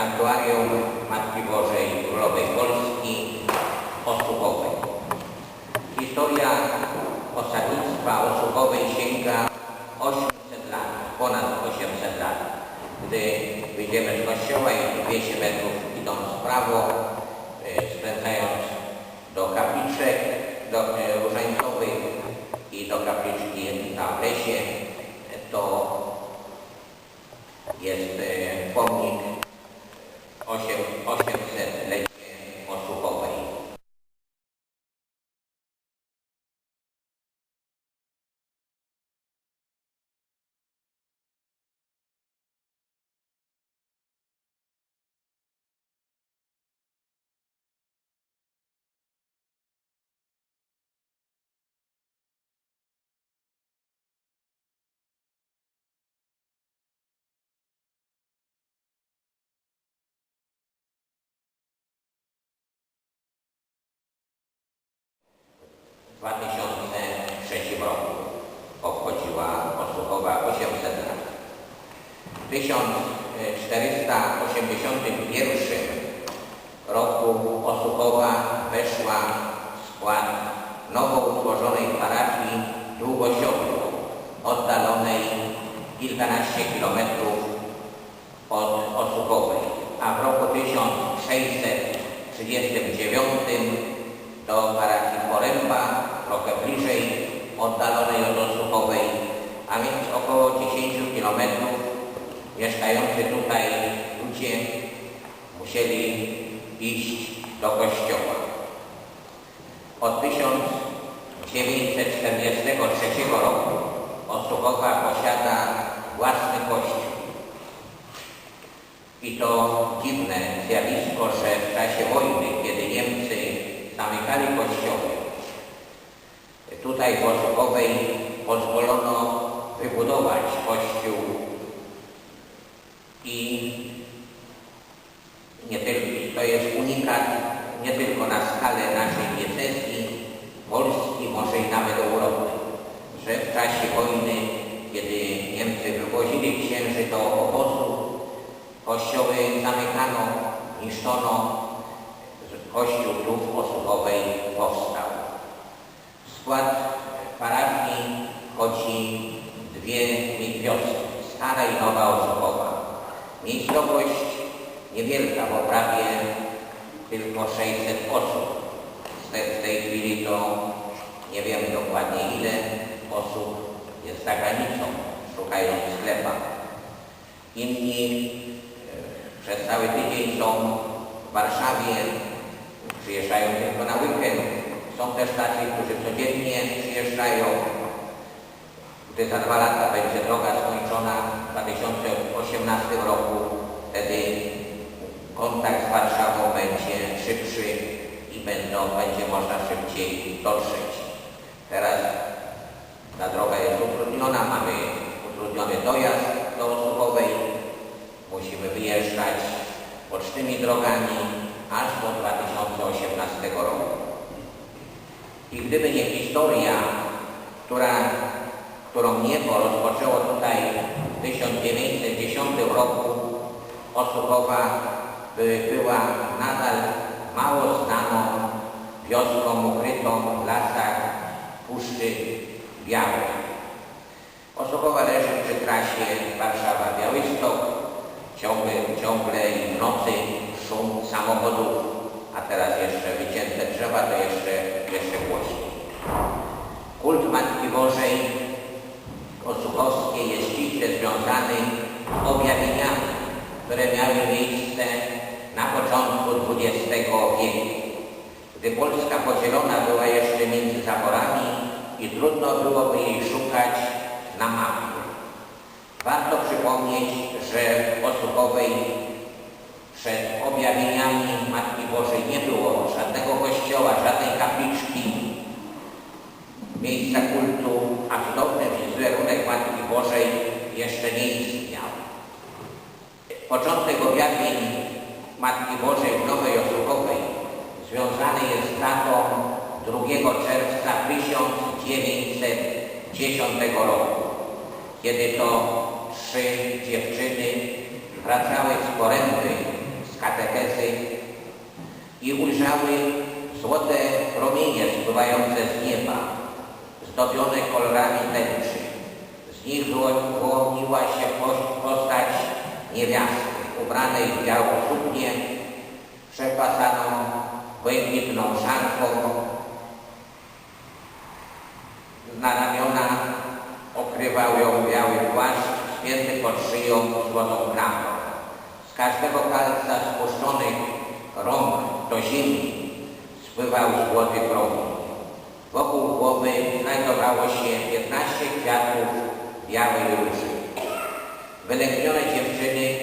Sanktuarium Matki Bożej Królowej Polski Osuchowej. Historia osadnictwa Osuchowej sięga 800 lat, ponad 800 lat. Gdy wyjdziemy z kościoła i 200 metrów idąc w prawo, skręcając do kapliczek różańcowych i do kapliczki tam w lesie, to jest pomnik 800-lecie Osuchowej. W 2003 roku obchodziła Osuchowa 800 lat. W 1481 roku Osuchowa weszła w skład nowo utworzonej parafii Długosiowej, oddalonej kilkanaście kilometrów od Osuchowej, a w roku 1639 do parafii Poręba, trochę bliżej, oddalonej od Osuchowej, a więc około 10 kilometrów. Mieszkający tutaj ludzie musieli iść do kościoła. Od 1943 roku Osuchowa posiada własny kościół. I to dziwne zjawisko, że w czasie wojny, kiedy Niemcy zamykali kościoły, tutaj w Osuchowej pozwolono wybudować kościół i nie tylko, to jest unikat nie tylko na skalę naszej diecezji, Polski, może i nawet Europy, że w czasie wojny, kiedy Niemcy wywozili księży do obozu, kościoły zamykano, niszczono, kościół tu w Osuchowej powstał. W skład parafii wchodzi dwie wioski, Stara i Nowa Osuchowa. Miejscowość niewielka, bo prawie tylko 600 osób. W tej chwili to nie wiemy dokładnie ile osób jest za granicą, szukając sklepa. Inni przez cały tydzień są w Warszawie, przyjeżdżają tylko na weekend. Są też tacy, którzy codziennie przyjeżdżają. Gdy za 2 lata będzie droga skończona w 2018 roku, wtedy kontakt z Warszawą będzie szybszy i będzie można szybciej dotrzeć. Teraz ta droga jest utrudniona, mamy utrudniony dojazd do Osuchowej. Musimy wyjeżdżać bocznymi drogami aż do 2018 roku. I gdyby nie historia, którą niebo rozpoczęło tutaj w 1910 roku, Osuchowa była nadal mało znaną wioską ukrytą w lasach Puszczy Białej. Osuchowa leży przy trasie Warszawa-Białystok. Ciągle i w nocy szum samochodów, a teraz jeszcze wycięte drzewa, to jeszcze głośniej. Kult Matki Bożej Osuchowskiej jest ściśle związany z objawieniami, które miały miejsce na początku XX wieku, gdy Polska podzielona była jeszcze między zaborami i trudno byłoby jej szukać na mapie. Warto przypomnieć, że w Osuchowej przed objawieniami Matki Bożej nie było żadnego kościoła, żadnej kapliczki, miejsca kultu, a cudowny wizerunek Matki Bożej jeszcze nie istniał. Początek objawień Matki Bożej w Nowej Osuchowej związany jest z datą 2 czerwca 1910 roku, kiedy to 3 dziewczyny wracały z Poręby katechezy i ujrzały złote promienie spływające z nieba, zdobione kolorami tęczy. Z nich wyłoniła się postać niewiasty, ubranej w białą suknię, przepasaną błękitną szarfą. Na ramiona okrywał ją biały płaszcz, spięty pod szyją złotą klamrą. Z każdego palca spuszczonych rąk do ziemi spływał złoty promień. Wokół głowy znajdowało się 15 kwiatów białej róży. Wylęknione dziewczyny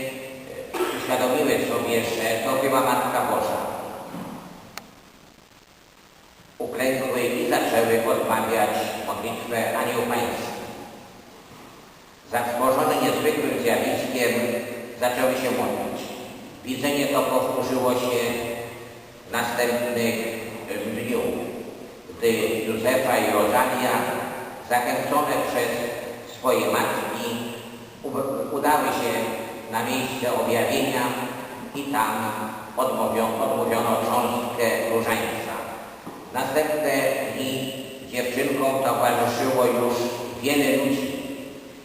uświadomiły sobie, że to była Matka Boża. Uklękły i zaczęły odmawiać modlitwę Anioł Pański. Zatrwożone niezwykłym zjawiskiem zaczęły się modlić. Widzenie to powtórzyło się w następnych dniu, gdy Józefa i Rozalia, zachęcone przez swoje matki, udały się na miejsce objawienia i tam odmówiono cząstkę różańca. Następne dni dziewczynkom towarzyszyło już wiele ludzi,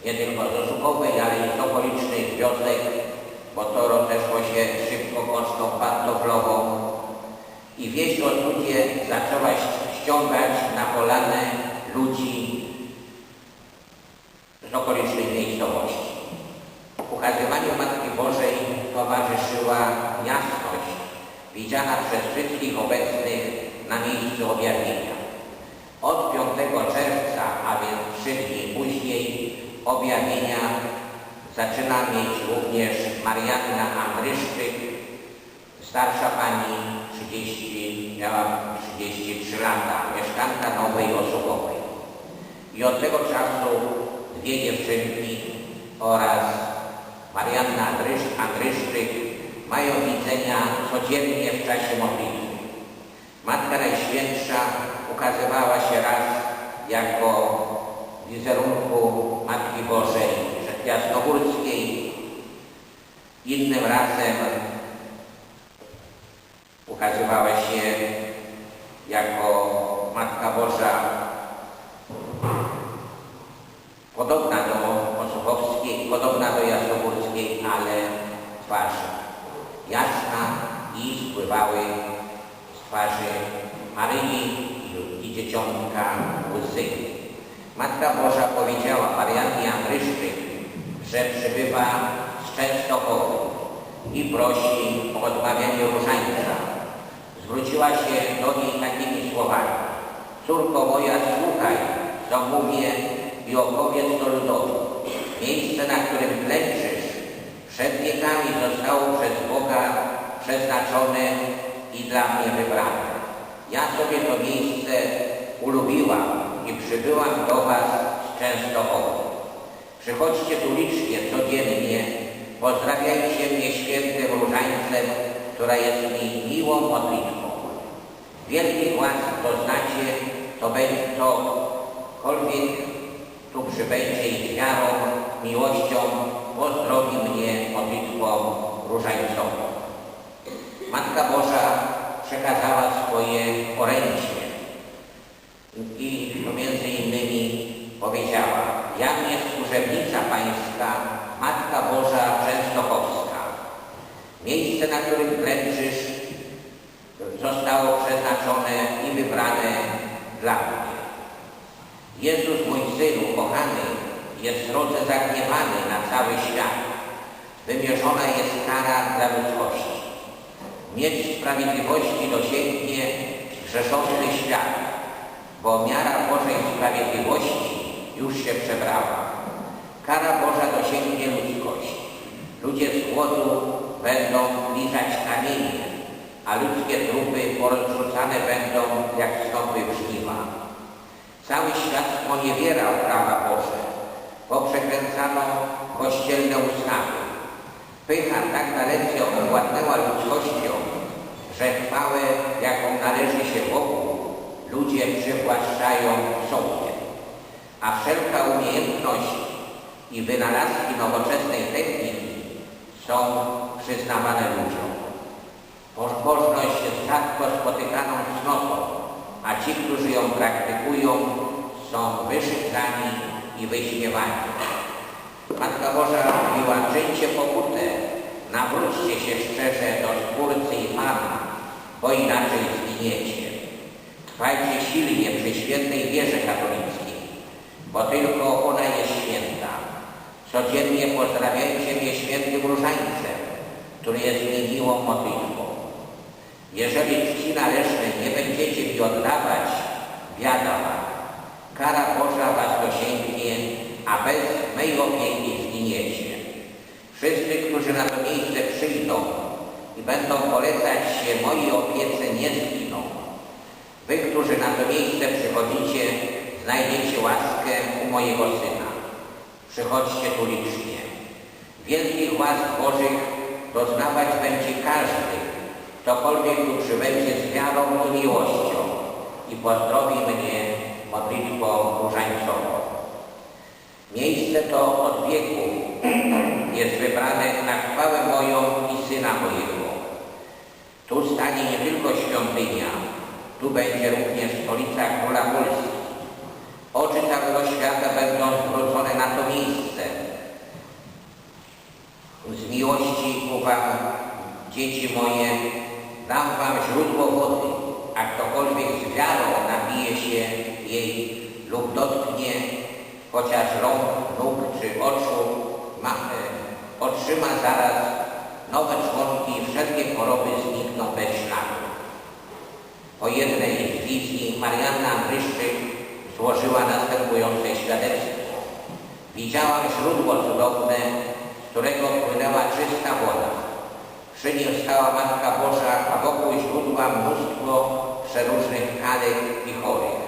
nie tylko z Żukowej, ale i z okolicznych wiosek, bo to rozeszło się szybko pocztą pantoflową i wieść o cudzie zaczęła ściągać na polanę ludzi z okolicznych miejscowości. Ukazywaniu Matki Bożej towarzyszyła jasność widziana przez wszystkich obecnych na miejscu objawienia. Od 5 czerwca, a więc 3 dni później, objawienia zaczyna mieć również Marianna Andryszczyk, starsza pani, miała 33 lata, mieszkanka Nowej Osuchowej. I od tego czasu 2 dziewczynki oraz Marianna Andryszczyk mają widzenia codziennie w czasie modlitwy. Matka Najświętsza ukazywała się raz jako wizerunku Matki Bożej Jasnogórskiej, innym razem ukazywała się jako Matka Boża podobna do Osuchowskiej, podobna do Jasnogórskiej, ale twarz jasna i spływały z twarzy Maryi i dzieciątka łzy. Matka Boża powiedziała Mariannie Andryszczyk, że przybywa z Częstochowy i prosi o odmawianie różańca. Zwróciła się do niej takimi słowami: córko moja, słuchaj, co mówię i opowiedz to ludowi. Miejsce, na którym klęczysz, przed wiekami zostało przez Boga przeznaczone i dla mnie wybrane. Ja sobie to miejsce ulubiłam i przybyłam do was z Częstochowy. Przychodźcie tu licznie, codziennie, pozdrawiajcie mnie świętym różańcem, która jest mi miłą modlitwą. Wielkich łask doznacie, ktokolwiek tu przybędzie i z wiarą, miłością pozdrowi mnie modlitwą różańcową. Matka Boża przekazała swoje orędzie i między innymi powiedziała: jam jest służebnica Pańska, Matka Boża Częstochowska. Miejsce, na którym klęczysz, zostało przeznaczone i wybrane dla mnie. Jezus, mój Synu kochany, jest w drodze zagniewany na cały świat. Wymierzona jest kara dla ludzkości. Miecz sprawiedliwości dosięgnie grzeszący świat, bo miara Bożej sprawiedliwości już się przebrała. Kara Boża dosięgnie ludzkość. Ludzie z głodu będą lizać kamienie, a ludzkie trupy porozrzucane będą jak stopy żniwa. Cały świat sponiewierał prawa Boże, poprzekręcano kościelne ustawy. Pycha tak dalece owładnęła ludzkością, że chwałę, jaką należy się Bogu, ludzie przywłaszczają sobie, a wszelka umiejętność i wynalazki nowoczesnej techniki są przyznawane ludziom. rzadko spotykaną cnotą, a ci, którzy ją praktykują, są wyszykani i wyśmiewani. Matka Boża mówiła: czyńcie pokutę, nawróćcie się szczerze do Stwórcy i Pana, bo inaczej zginiecie. Trwajcie silnie przy świętej wierze katolickiej, bo tylko ona jest święta. Codziennie pozdrawiajcie mnie świętym różańcem, który jest mi miłą modlitwą. Jeżeli czci należnej nie będziecie mi oddawać, biada wam. Kara Boża was dosięgnie, a bez mej opieki zginiecie. Wszyscy, którzy na to miejsce przyjdą i będą polecać się mojej opiece, nie zginą. Wy, którzy na to miejsce przychodzicie, znajdziecie łaskę u mojego Syna. Przychodźcie tu licznie. Wielkich łask Bożych doznawać będzie każdy, ktokolwiek tu przybędzie z wiarą i miłością i pozdrowi mnie modlitwą różańcową. Miejsce to od wieku jest wybrane na chwałę moją i Syna mojego. Tu stanie nie tylko świątynia, tu będzie również stolica Króla Polski. Oczy całego świata będą zwrócone na to miejsce. Z miłości ku wam, dzieci moje, dam wam źródło wody, a ktokolwiek z wiarą napije się jej lub dotknie chociaż rąk, nóg czy oczu, otrzyma zaraz nowe członki i wszelkie choroby znikną bez śladu. Po jednej z wizji Marianna Andryszczyk złożyła następujące świadectwo. Widziałam źródło cudowne, z którego płynęła czysta woda. Przy nim stała Matka Boża, a wokół źródła mnóstwo przeróżnych kalek i chorych.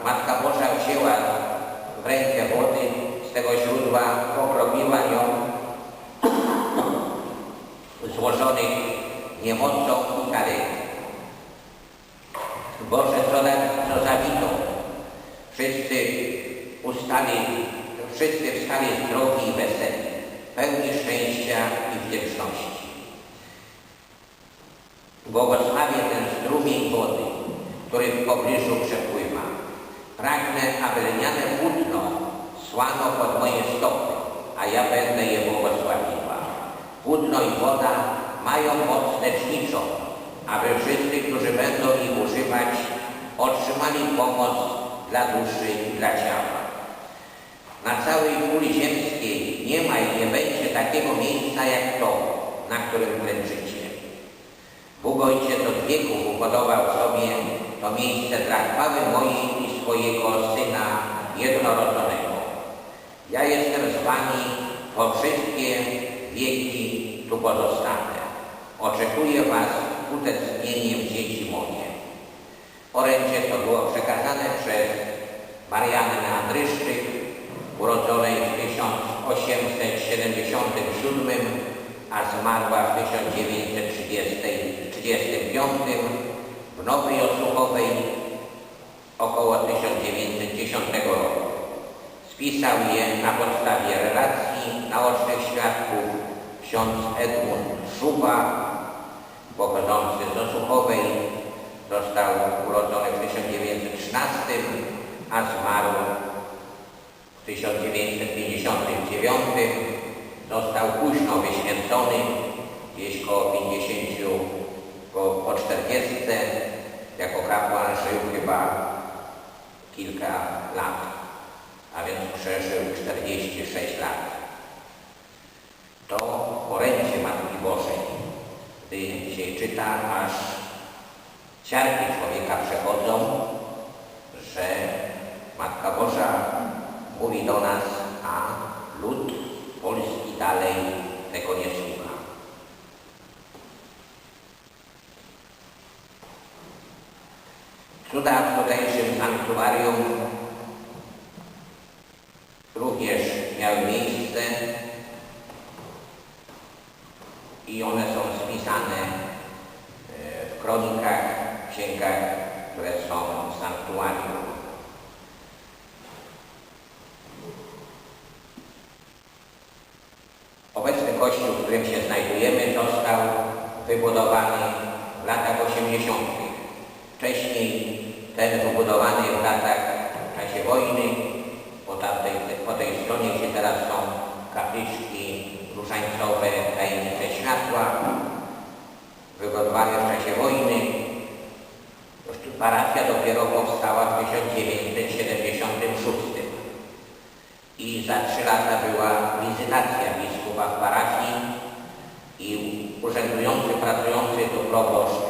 Matka Boża wzięła w rękę wody z tego źródła, pokropiła ją złożonych niemocą i kalek. Boże, co za winą. Wszyscy wstali zdrowi i weseli, pełni szczęścia i wdzięczności. Błogosławię ten strumień wody, który w pobliżu przepływa. Pragnę, aby lniane płótno słano pod moje stopy, a ja będę je błogosławiła. Płótno i woda mają moc leczniczą, aby wszyscy, którzy będą ich używać, otrzymali pomoc dla duszy i dla ciała. Na całej kuli ziemskiej nie ma i nie będzie takiego miejsca jak to, na którym klęczycie. Bóg Ojciec od wieków upodobał sobie to miejsce dla chwały mojej i swojego Syna jednorodzonego. Ja jestem z wami po wszystkie wieki tu pozostanę. Oczekuję was z utęsknieniem, dzieci moje. Orędzie to było przekazane przez Mariannę Andryszczyk, urodzonej w 1877, a zmarła w 1935 w Nowej Osłuchowej około 1910 roku. Spisał je na podstawie relacji naocznych świadków ksiądz Edmund Szuba, pochodzący z Osłuchowej. Został urodzony w 1913, a zmarł w 1959. Został późno wyświęcony, gdzieś koło 50, po 40. Jako kapłan żył chyba kilka lat, a więc przeżył 46 lat. To orędzie Matki Bożej, gdy się czyta, aż ciarki człowieka przechodzą, że Matka Boża mówi do nas, a lud polski dalej tego nie słucha. Cuda w tutejszym sanktuarium również miały miejsce i one są spisane w kronikach, księgach, które są w sanktuarium. Obecny kościół, w którym się znajdujemy, został wybudowany w latach 80. Wcześniej ten wybudowany w czasie wojny, po tej stronie, gdzie teraz są kapliczki różańcowe Tajemnice Światła, wybudowany w czasie wojny. Parafia dopiero powstała w 1976 i za 3 lata była wizytacja biskupa w parafii i urzędujący, pracujący tu proboszcz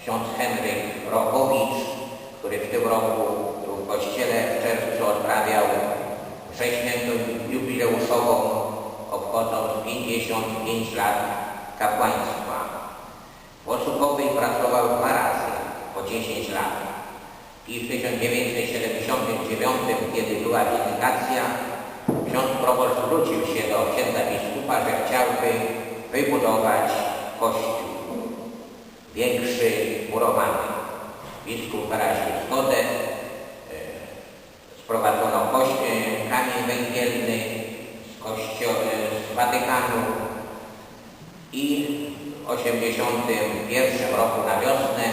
ksiądz Henryk Rochowicz, który w tym roku tu w kościele w czerwcu odprawiał mszę świętą jubileuszową, obchodząc 55 lat kapłaństwa. W Osłupowej pracował 2 razy po 10 lat i w 1979, kiedy była wizytacja, ksiądz proboszcz zwrócił się do księdza biskupa, że chciałby wybudować kościół większy, murowany. Biskup wyraził zgodę, sprowadzono kamień węgielny z Watykanu i w 1981 roku na wiosnę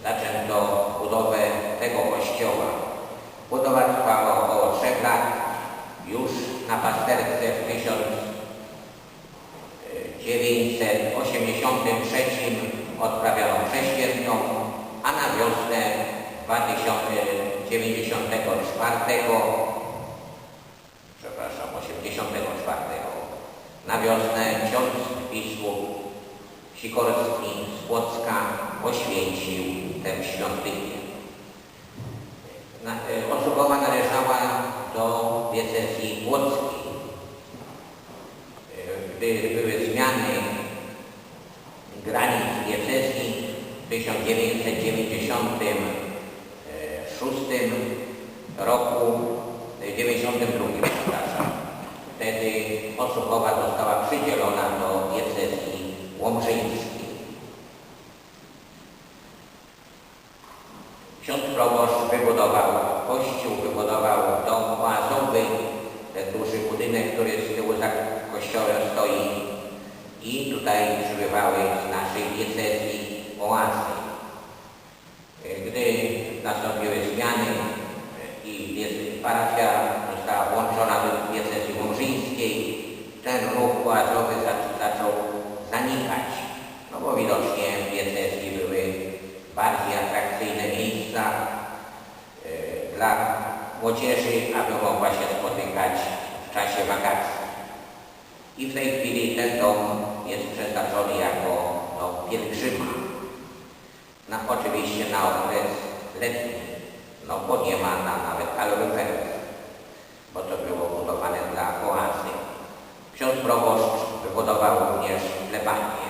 zaczęto budowę tego kościoła. Budowa trwała około 3 lat. Już na pasterce w 1983 odprawiono mszę świętą, a na wiosnę 1984 na wiosnę ksiądz biskup Sikorski z Płocka poświęcił tę świątynię. Osłupowa należała do diecezji płockiej. Gdy były zmiany granic diecezji w 1996 roku, 92, przepraszam, wtedy Osłupowa została przydzielona do diecezji łomżyńskiej. Ksiądz proboszcz wybudował kościół, wybudował dom oazowy, ten duży budynek, który z tyłu za kościołem stoi, i tutaj przybywały z naszej diecezji oazy. Gdy nastąpiły zmiany i parafia została włączona do diecezji łomżyńskiej, ten ruch oazowy zaczął zanikać, no bo widocznie w diecezji były bardziej atrakcyjne miejsca dla młodzieży, aby mogła się spotykać w czasie wakacji. I w tej chwili ten dom jest przeznaczony jako dom pielgrzyma. Oczywiście na okres letni, no bo nie ma nawet kaloryferów, bo to było budowane dla oazy. Ksiądz proboszcz wybudował również plebanię.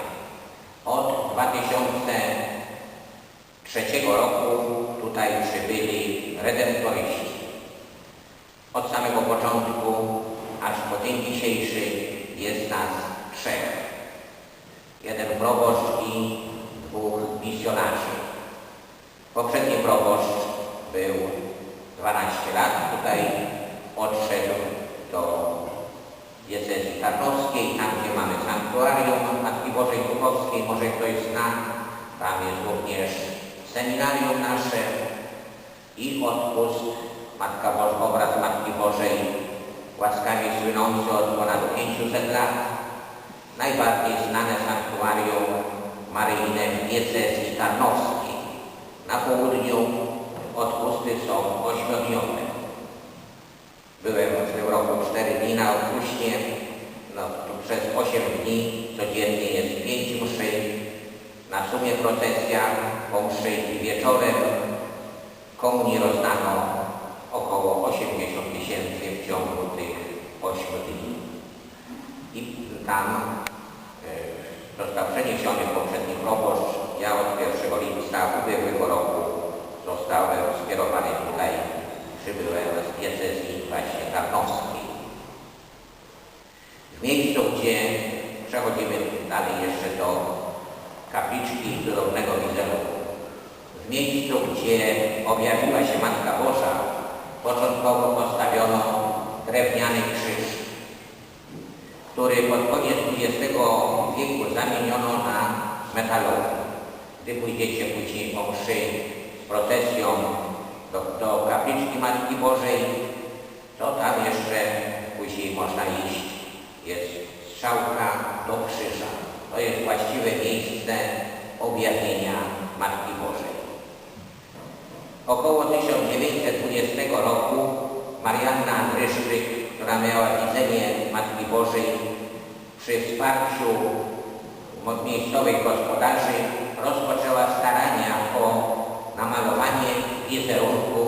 Od 2003 roku tutaj przybyli redemptoryści. Od samego początku aż po dzień dzisiejszy jest nas 3. Jeden proboszcz i 2 misjonarzy. Poprzedni proboszcz był 12 lat tutaj, odszedł do diecezji tarnowskiej, tam gdzie mamy sanktuarium Matki Bożej Duchowskiej, może ktoś zna, tam jest również seminarium nasze i odpust obraz Matki Bożej łaskawie słynący od ponad 500 lat. Najbardziej znane sanktuarium maryjne w diecezji tarnowskiej. Na południu odpusty są 8-dniowe. Byłem w tym roku 4 dni na odpuście. Przez 8 dni codziennie jest 5 mszy. Na sumie procesja po mszy i wieczorem komunii rozdano około 80 000 w ciągu tych 8 dni. I tam został przeniesiony poprzedni proboszcz. Ja od 1 lipca ubiegłego roku zostałem skierowany tutaj, przybyłem z diecezji właśnie tarnowskiej. W miejscu, gdzie przechodzimy dalej jeszcze do kapliczki cudownego wizerunku. W miejscu, gdzie objawiła się Matka Boża, początkowo postawiono drewniany krzyż, który pod koniec XX wieku zamieniono na metalowy. Gdy pójdziecie później po mszy z procesją do kapliczki Matki Bożej, to tam jeszcze później można iść. Jest strzałka do krzyża. To jest właściwe miejsce objawienia Matki Bożej. Około 1920 roku Marianna Andryszczyk, która miała widzenie Matki Bożej, przy wsparciu miejscowych gospodarzy rozpoczęła starania o namalowanie wizerunku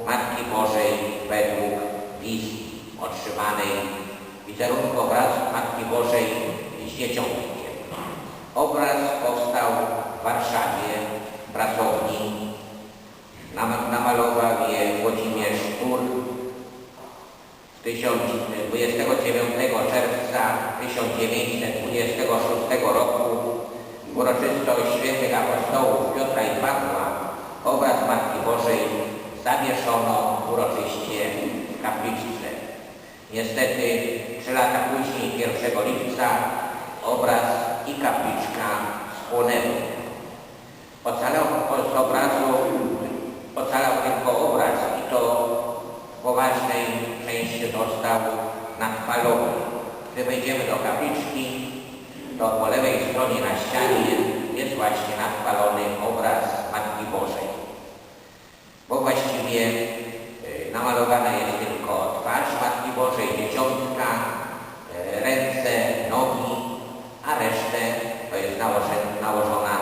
Matki Bożej według wizji otrzymanej, wizerunku obrazu Matki Bożej z Dzieciątkiem. Obraz powstał w Warszawie, w pracowni. Namalował je Włodzimierz Tur 29 czerwca 1926 roku. Uroczystość świętych apostołów Piotra i Pawła obraz Matki Bożej zawieszono uroczyście w kapliczce. Niestety 3 lata później, 1 lipca, obraz i kapliczka spłonęły. Ocalał z obrazu tylko obraz i to w poważnej części został nadpalony. Gdy wejdziemy do kapliczki, to po lewej stronie na ścianie jest właśnie nadpalony obraz Matki Bożej. Bo właściwie namalowana jest tylko twarz Matki Bożej, Dzieciątka, ręce, nogi, a resztę to jest nałożona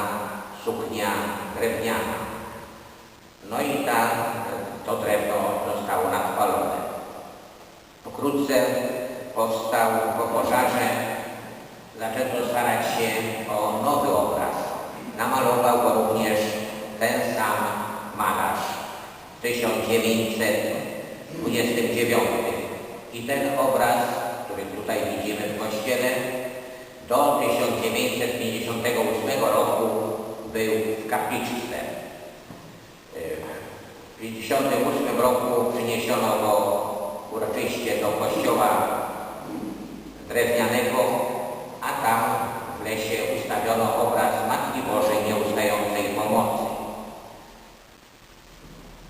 suknia drewniana. No i to drewno zostało nadpalone. Wkrótce powstał po pożarze, zaczęto starać się o nowy obraz. Namalował go również ten sam malarz w 1929. I ten obraz, który tutaj widzimy w kościele, do 1958 roku był w kapliczce. W 1958 roku przyniesiono go uroczyście do kościoła drewnianego, a tam w lesie ustawiono obraz Matki Bożej Nieustającej Pomocy.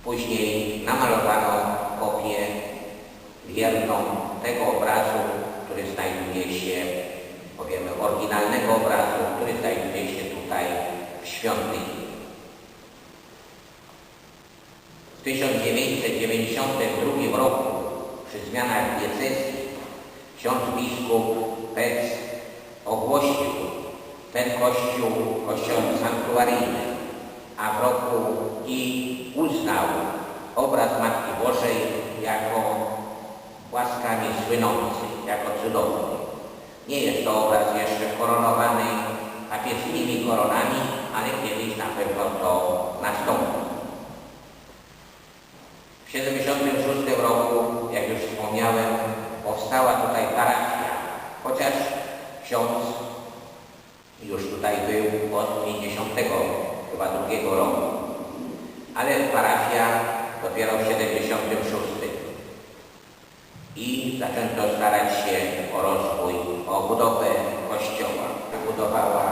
Później namalowano kopię wierną tego obrazu, który znajduje się, powiemy, oryginalnego obrazu, który znajduje się tutaj w świątyni. W 1992 roku przy zmianach diecezji ksiądz biskup Pec ogłosił ten kościół kościołem sanktuaryjnym, a w roku i uznał obraz Matki Bożej jako łaskawie słynący, jako cudowny. Nie jest to obraz jeszcze koronowany papieskimi koronami, ale kiedyś na pewno to nastąpi. W 1976 roku, jak już wspomniałem, powstała tutaj parafia, chociaż ksiądz już tutaj był od 1952 roku, ale parafia dopiero w 1976 i zaczęto starać się o rozwój, o budowę kościoła. Wybudowała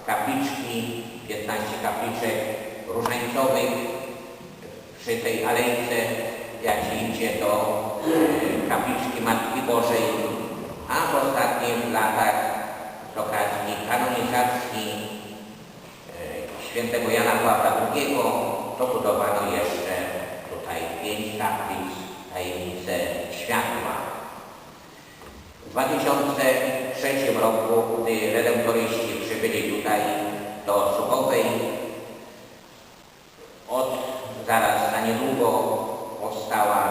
kapliczki, 15 kapliczek różańcowych przy tej alejce, jak się idzie do kapliczki Matki Bożej, a w ostatnich latach z okazji kanonizacji świętego Jana Pawła II dobudowano jeszcze tutaj 5 kaplic Tajemnice Światła. W 2003 roku, gdy redemptoryści przybyli tutaj do Suchowej, zaraz na niedługo powstała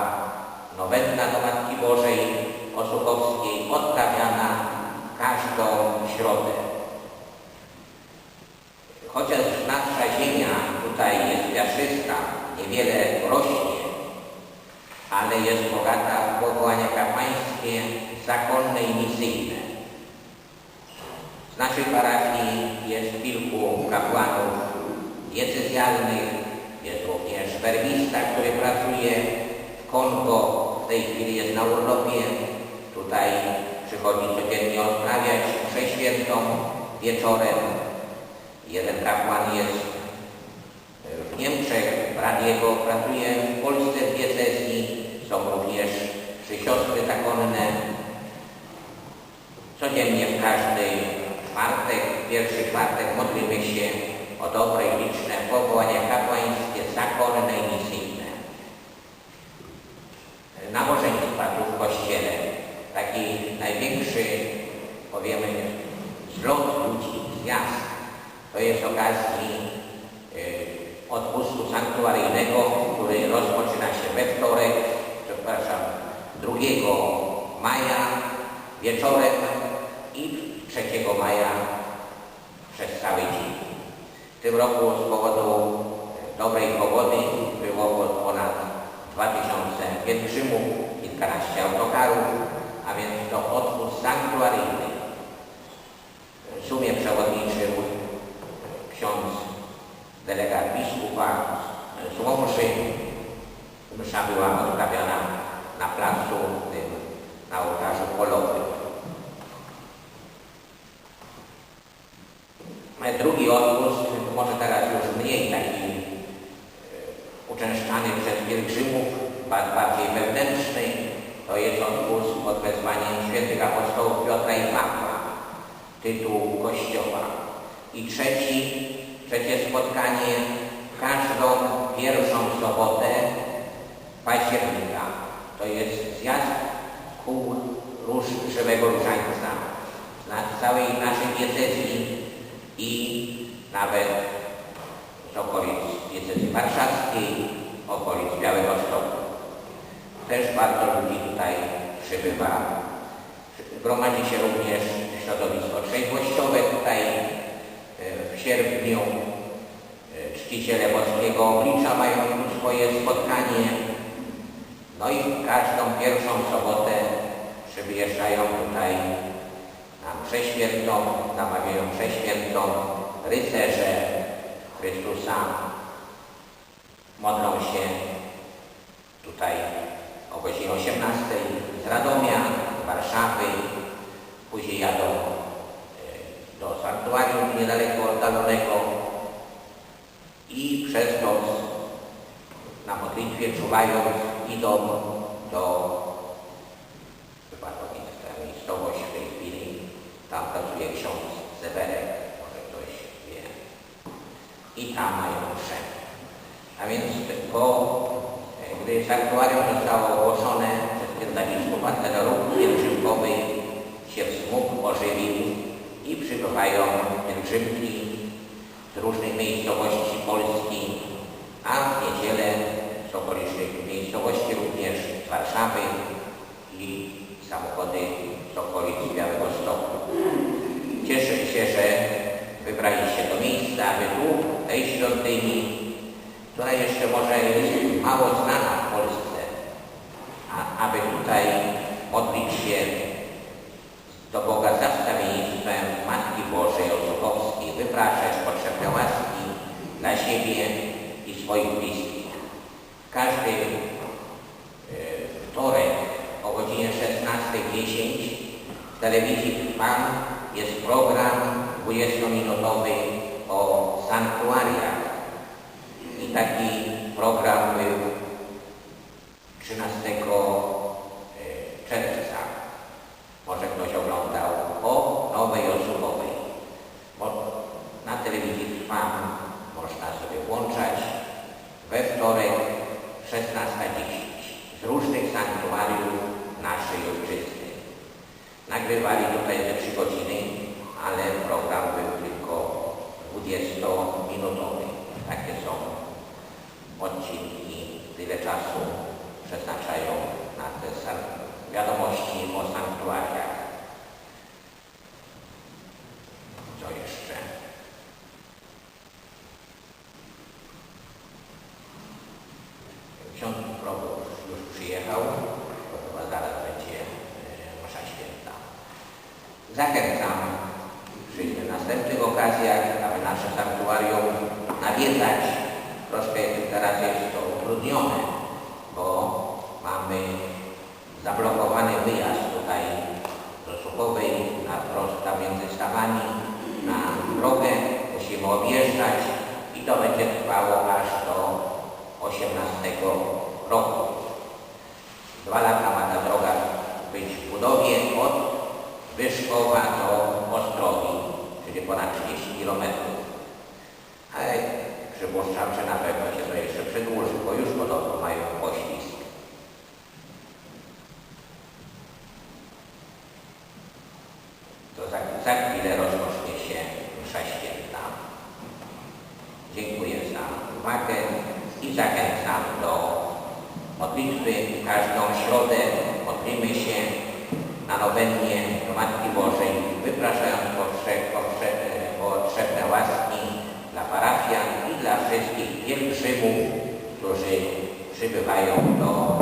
nowenna do Matki Bożej Osuchowskiej, odprawiana każdą środę. Chociaż nasza ziemia tutaj jest piaszysta, niewiele rośnie, ale jest bogata w powołania kapłańskie, zakonne i misyjne. Z naszej parafii jest kilku kapłanów diecezjalnych, jest również werbista, który pracuje w Kongo, w tej chwili jest na urlopie. Tutaj przychodzi codziennie odprawiać mszę świętą wieczorem. Jeden kapłan jest w Niemczech, brat jego pracuje w Polsce w diecezji, są również 3 siostry zakonne. Codziennie w każdy czwartek, pierwszy czwartek modlimy się o dobre i liczne powołania kapłańskie, zakonne i misyjne. Nabożeństwa tu w Kościele, taki największy, powiemy, zlot ludzi, zjazd, to jest okazji odpustu sanktuaryjnego, który rozpoczyna się we wtorek, 2 maja wieczorem i 3 maja przez cały dzień. W tym roku z powodu dobrej pogody było ponad 2000 pielgrzymów, kilkanaście autokarów, a więc to odpust sanktuaryjny. W sumie przewodniczył ksiądz delegat biskupa Złomży. Msza była odprawiana na placu, na ołtarzu polowym. Drugi odpust, może teraz już mniej taki uczęszczany przez pielgrzymów, bardziej wewnętrzny, to jest odpust pod wezwaniem świętych apostołów Piotra i Pawła, tytuł Kościoła. I trzecie spotkanie w każdą pierwszą sobotę października. To jest zjazd kół Żywego Różańca na całej naszej diecezji i nawet z okolic diecezji warszawskiej, okolic Białegostoku. Też bardzo ludzi tutaj przybywa. Gromadzi się również środowisko trzeźwościowe. Tutaj w sierpniu czciciele boskiego oblicza mają tu swoje spotkanie. No i w każdą pierwszą sobotę przyjeżdżają tutaj na mszę świętą, namawiają mszę świętą rycerze Chrystusa. Modlą się tutaj o godzinie 18 z Radomia, z Warszawy, później jadą do sanktuarium niedaleko oddalonego i przez noc na modlitwie czuwając idą do wypadkownictwa miejscowość w tej chwili. Tam pracuje ksiądz Zeberek, może ktoś wie. I tam mają mszę. A więc gdy sanktuarium zostało ogłoszone przez księdza biskupa, ten ruch pielgrzymkowy się wzmógł, ożywił i przybywają pielgrzymki z różnych miejscowości Polski, a w niedzielę z okolicznych miejscowości również z Warszawy i samochody z okolic Białegostoku. Cieszę się, że wybraliście do miejsca, aby tu, w tej świątyni, która jeszcze może jest mało znana w Polsce, aby tutaj modlić się do Boga za wstawiennictwem Matki Bożej Orzechowskiej, wypraszać potrzebne łaski dla siebie i swoich bliskich. Każdy wtorek o godzinie 16:10 w telewizji Trwam jest program 20-minutowy o sanktuariach. I taki program był 13 czerwca. Może ktoś oglądał o Nowej Osuchowej. Na telewizji Trwam można sobie włączać we wtorek 16:10 z różnych sanktuariów naszej ojczyzny. Nagrywali tutaj te 3 godziny, ale program był tylko 20-minutowy. Takie są odcinki, tyle czasu przeznaczają na te wiadomości o sanktuariach. Co jeszcze? Ksiądz proboszcz już przyjechał, bo chyba zaraz będzie msza święta. Zachęcam przy następnych okazjach, aby nasze sanktuarium nawiedzać. Troszkę teraz jest to utrudnione, bo mamy zablokowany wyjazd tutaj do Suchowej, na prosta między stawami, na drogę. Musimy będziemy objeżdżać i to będzie trwało aż do 18 roku. 2 lata ma ta droga być w budowie od Wyszkowa do Ostrowi, czyli ponad 30 km. Ale przypuszczam, że na pewno się to jeszcze przedłuży, bo już podobno mają poślizg. To za chwilę rozpocznie się msza święta. Dziękuję za uwagę i zachęcam do modlitwy. Każdą środę modlimy się na nowennie do Matki Bożej, wypraszając potrzebne łaski dla parafian i dla wszystkich pielgrzymów, którzy przybywają do